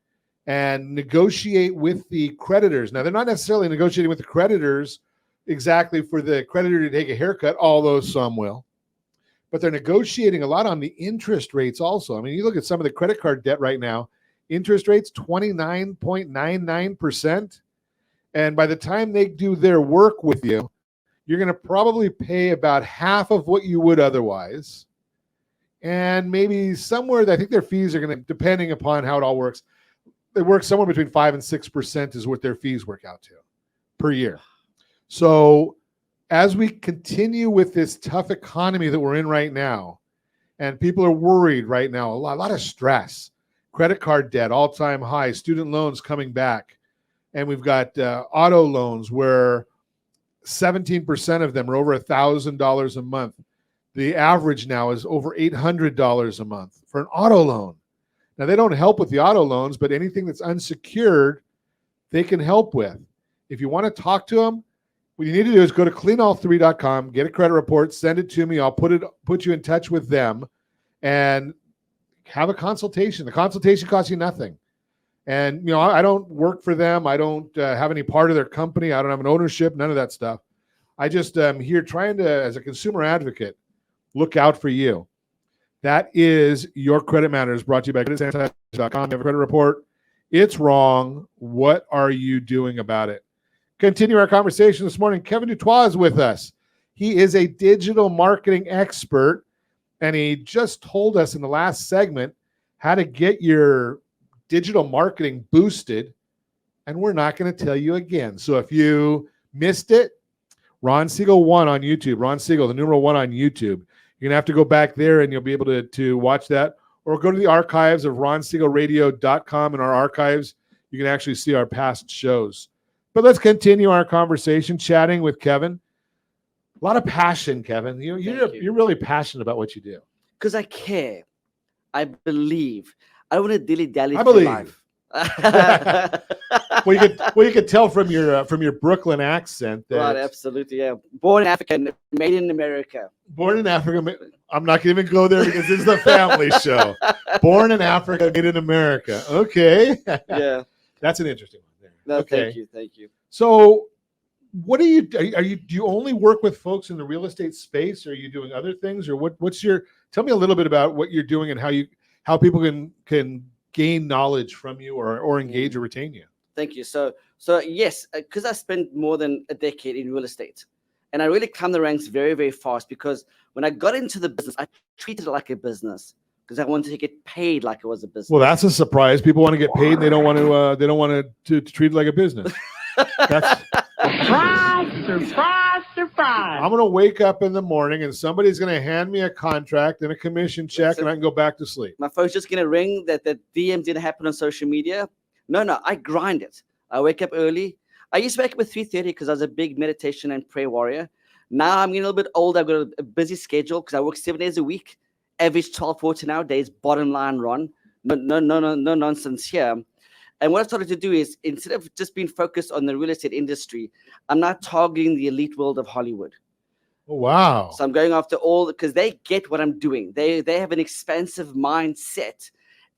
and negotiate with the creditors. Now, they're not necessarily negotiating with the creditors exactly for the creditor to take a haircut, although some will. but they're negotiating a lot on the interest rates also. I mean, you look at some of the credit card debt right now, interest rates 29.99%. And by the time they do their work with you, you're going to probably pay about half of what you would otherwise. And maybe somewhere, I think their fees are going to, depending upon how it all works, they work somewhere between 5 and 6% is what their fees work out to per year. So as we continue with this tough economy that we're in right now, and people are worried right now, a lot of stress, credit card debt, all-time high, student loans coming back, and we've got auto loans where 17% of them are over $1,000 a month. The average now is over $800 a month for an auto loan. Now, they don't help with the auto loans, but anything that's unsecured, they can help with. If you want to talk to them, what you need to do is go to cleanall3.com, get a credit report, send it to me. I'll put you in touch with them and have a consultation. The consultation costs you nothing. And, you know, I don't work for them. I don't have any part of their company. I don't have an ownership, none of that stuff. I just am here trying to, as a consumer advocate, look out for you. That is Your Credit Matters, brought to you by CreditSanitize.com. You have a credit report. It's wrong. What are you doing about it? Continue our conversation this morning. Kevin Dutoit is with us. He is a digital marketing expert, and he just told us in the last segment how to get your digital marketing boosted, and we're not going to tell you again. So if you missed it, Ron Siegel 1 on YouTube, Ron Siegel, the numeral 1 on YouTube. You're going to have to go back there and you'll be able to watch that, or go to the archives of ronsiegelradio.com. In our archives, you can actually see our past shows. But let's continue our conversation, chatting with Kevin. A lot of passion, Kevin. You're really passionate about what you do. Because I care. I believe. I don't want to dilly-dally. I believe. Life. Well, you could tell from your Brooklyn accent. Right, absolutely, yeah. Born in Africa, made in America. Born in Africa. I'm not going to even go there because this is the family show. Born in Africa, made in America. Okay. Yeah. That's an interesting one there. No, okay. Thank you. So, what do you do? You only work with folks in the real estate space, or are you doing other things, or what's your? Tell me a little bit about what you're doing and how people can gain knowledge from you or engage or retain you. Thank you. So yes, because I spent more than a decade in real estate, and I really climbed the ranks very, very fast, because when I got into the business, I treated it like a business because I wanted to get paid like it was a business. Well, that's a surprise. People want to get paid, and they don't want to treat it like a business. That's surprise. I'm going to wake up in the morning and somebody's going to hand me a contract and a commission check, and I can go back to sleep. My phone's just going to ring that the DM didn't happen on social media. No, I grind it. I wake up early. I used to wake up at 3:30 because I was a big meditation and prayer warrior. Now I'm getting a little bit older. I've got a busy schedule because I work 7 days a week, average 12, 14 hour days, bottom line, Ron. No nonsense here. And what I started to do is, instead of just being focused on the real estate industry, I'm now targeting the elite world of Hollywood. Oh, wow. So I'm going after all, because they get what I'm doing. They have an expansive mindset,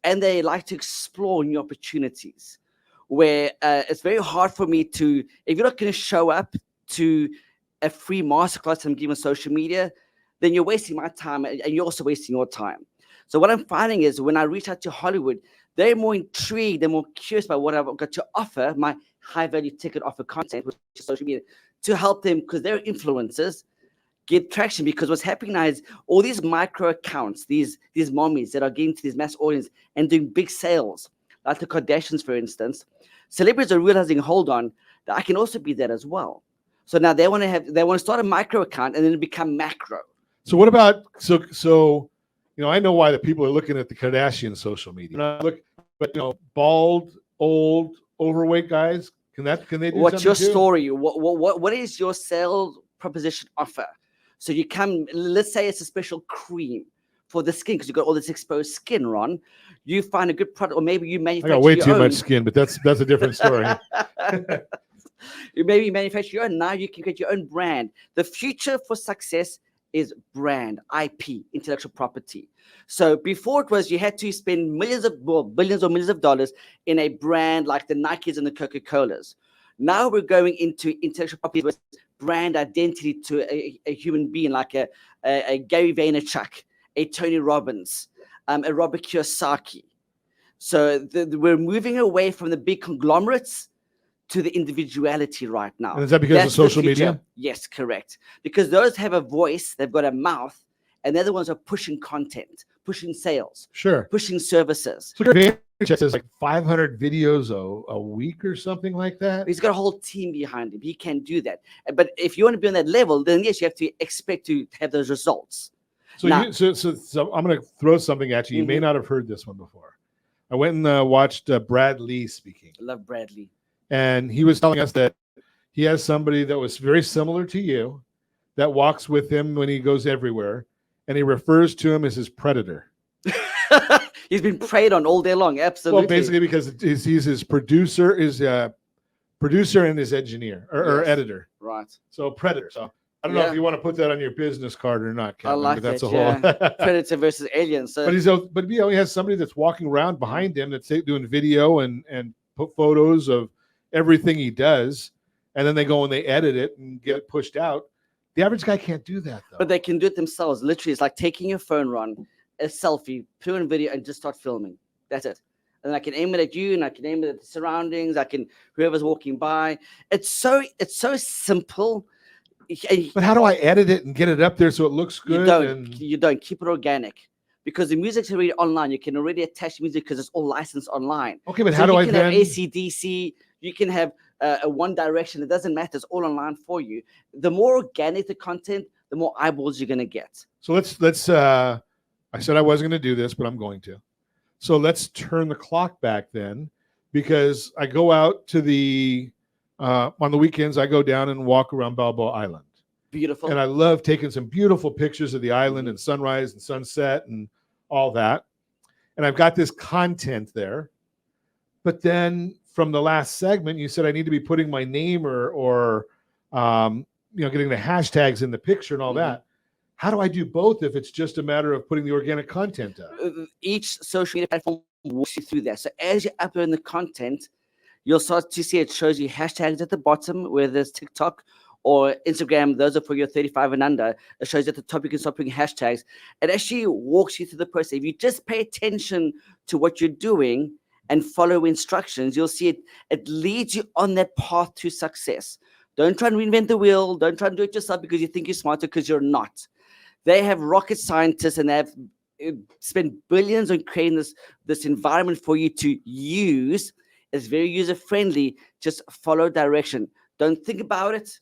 and they like to explore new opportunities, where it's very hard for me to, if you're not going to show up to a free masterclass I'm giving on social media, then you're wasting my time, and you're also wasting your time. So what I'm finding is, when I reach out to Hollywood, they're more intrigued, they're more curious about what I've got to offer, my high-value ticket offer content, which is social media, to help them, because they're influencers, get traction. Because what's happening now is all these micro accounts, these mommies that are getting to this mass audience and doing big sales, like the Kardashians, for instance, celebrities are realizing, hold on, that I can also be that as well. So now they want to start a micro account and then become macro. So what about so I know why the people are looking at the Kardashian social media. But bald, old, overweight guys, can they do What's something your too? story? What is your sales proposition offer? So you come, let's say it's a special cream for the skin, because you've got all this exposed skin, Ron. You find a good product, or maybe you I manufacture got way your too own. much skin, but that's a different story. You maybe manufacture your own. Now you can create your own brand. The future for success is brand, IP, intellectual property. So before, it was you had to spend billions or millions of dollars in a brand like the Nikes and the Coca-Colas. Now we're going into intellectual property with brand identity to a human being like a Gary Vaynerchuk, a Tony Robbins, a Robert Kiyosaki. So we're moving away from the big conglomerates to the individuality right now. And is that because That's of social the future. media? Yes, correct. Because those have a voice, they've got a mouth, and they're the ones who are pushing content, pushing sales, Sure. pushing services. So Vaynerchuk says like 500 videos a week or something like that. He's got a whole team behind him. He can do that. But if you want to be on that level, then yes, you have to expect to have those results. So, Now- so I'm going to throw something at you. You may not have heard this one before. I went and watched Brad Lee speaking, I love Bradley. and he was telling us that he has somebody that was very similar to you that walks with him when he goes everywhere, and he refers to him as his predator. He's been preyed on all day long. Absolutely. Well, basically because he's his producer, producer and his engineer or Yes. editor. Right. So predator. So I don't know Yeah. if you want to put that on your business card or not, Kevin, I like but that's that. a whole. Yeah. Predator versus alien. So But he has somebody that's walking around behind him that's doing video and put photos of everything he does, and then they go and they edit it and get it pushed out. The average guy can't do that though. but they can do it themselves. Literally, it's like taking your phone, run a selfie, put in video, and just start filming. That's it. And I can aim it at you, and I can aim it at the surroundings. I can whoever's walking by. It's so simple. But how do I edit it and get it up there so it looks good? You don't keep it organic because the music's already online. You can already attach music because it's all licensed online. Okay, but So how do you I can then? have AC/DC? You can have a One Direction. It doesn't matter. It's all online for you. The more organic the content, the more eyeballs you're gonna get. So let's. I said I wasn't going to do this, but I'm going to. So let's turn the clock back then, because I go out to the on the weekends. I go down and walk around Balboa Island. Beautiful. And I love taking some beautiful pictures of the island and sunrise and sunset and all that. And I've got this content there. But then from the last segment, you said I need to be putting my name or getting the hashtags in the picture and all that. How do I do both if it's just a matter of putting the organic content up? Each social media platform walks you through that. So as you're uploading the content, you'll start to see it shows you hashtags at the bottom, whether it's TikTok or Instagram. Those are for your 35 and under. It shows at the top you can start putting hashtags. It actually walks you through the process. If you just pay attention to what you're doing and follow instructions, you'll see it leads you on that path to success. Don't try and reinvent the wheel. Don't try and do it yourself because you think you're smarter, because you're not. They have rocket scientists and they have spent billions on creating this environment for you to use. It's very user friendly. Just follow direction. Don't think about it.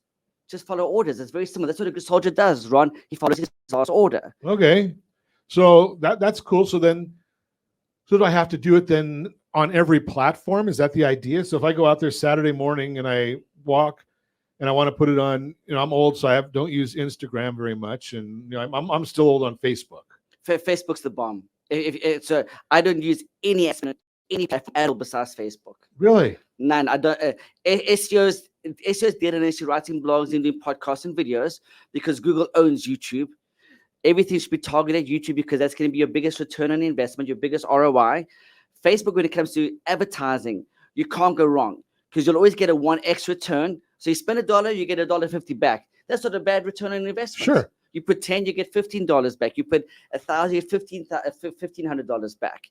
Just follow orders. It's very simple. That's what a good soldier does, Ron. He follows his last order. Okay. So that's cool. So do I have to do it then on every platform? Is that the idea? So if I go out there Saturday morning and I walk and I want to put it on, I'm old, so I don't use Instagram very much. And I'm still old on Facebook. Facebook's the bomb. I don't use any platform at all besides Facebook. Really? None. I don't. SEOs did an issue writing blogs and doing podcasts and videos because Google owns YouTube. Everything should be targeted at YouTube because that's going to be your biggest return on investment, your biggest ROI. Facebook, when it comes to advertising, you can't go wrong because you'll always get a 1x return. So you spend $1, you get $1.50 back. That's not a bad return on investment. Sure. You put 10, you get $15 back. You put 1,000, you get $1,500 back.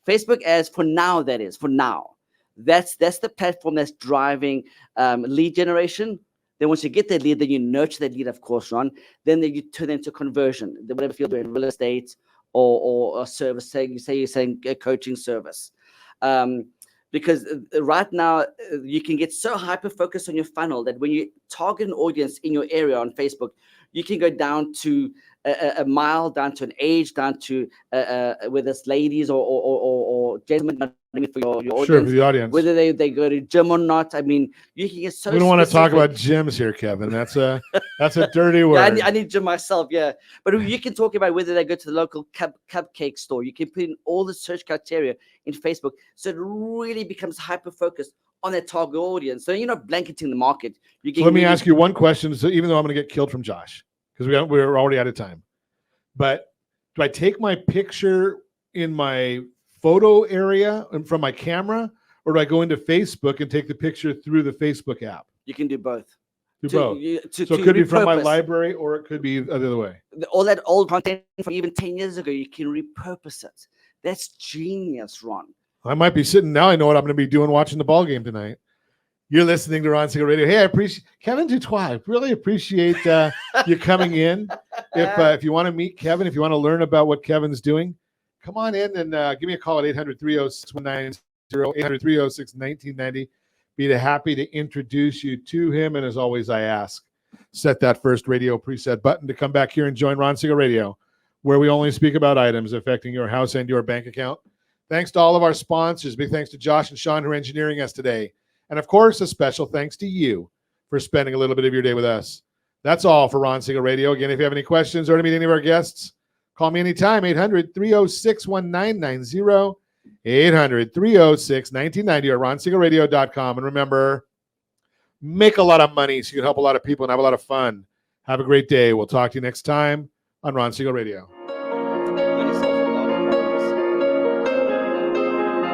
Facebook ads for now, that is, for now. That's the platform that's driving lead generation. Then once you get that lead, then you nurture that lead, of course, Ron. Then you turn into conversion. Whatever field you're in, real estate or service, you're saying a coaching service. Because right now you can get so hyper-focused on your funnel that when you target an audience in your area on Facebook, you can go down to a mile, down to an age, down to whether it's ladies or gentlemen for your audience. Sure, for the audience. Whether they go to gym or not. I mean, you can get so We don't want to talk specific. about gyms here, Kevin. That's a dirty word. Yeah, I need gym myself, yeah. But you can talk about whether they go to the local cupcake store. You can put in all the search criteria in Facebook. So it really becomes hyper-focused on that target audience. So you're not blanketing the market. So let me ask you one question. So even though I'm going to get killed from Josh, because we're already out of time. But do I take my picture in my photo area and from my camera, or do I go into Facebook and take the picture through the Facebook app? You can do both. Do To- both. you- to- So it to could be from my repurpose. library, or it could be the other way. All that old content from even 10 years ago, you can repurpose it. That's genius, Ron. I might be sitting now. I know what I'm going to be doing watching the ball game tonight. You're listening to Ron Siegel Radio. Hey, I appreciate Kevin Dutois. I really appreciate you coming in. If you want to meet Kevin, if you want to learn about what Kevin's doing, come on in and give me a call at 800-306-1990, 800-306-1990. Be happy to introduce you to him. And as always, I ask, set that first radio preset button to come back here and join Ron Siegel Radio, where we only speak about items affecting your house and your bank account. Thanks to all of our sponsors. Big thanks to Josh and Sean who are engineering us today. And of course, a special thanks to you for spending a little bit of your day with us. That's all for Ron Siegel Radio. Again, if you have any questions or to meet any of our guests, call me anytime, 800-306-1990, 800-306-1990, or ronsiegelradio.com. And remember, make a lot of money so you can help a lot of people and have a lot of fun. Have a great day. We'll talk to you next time on Ron Siegel Radio.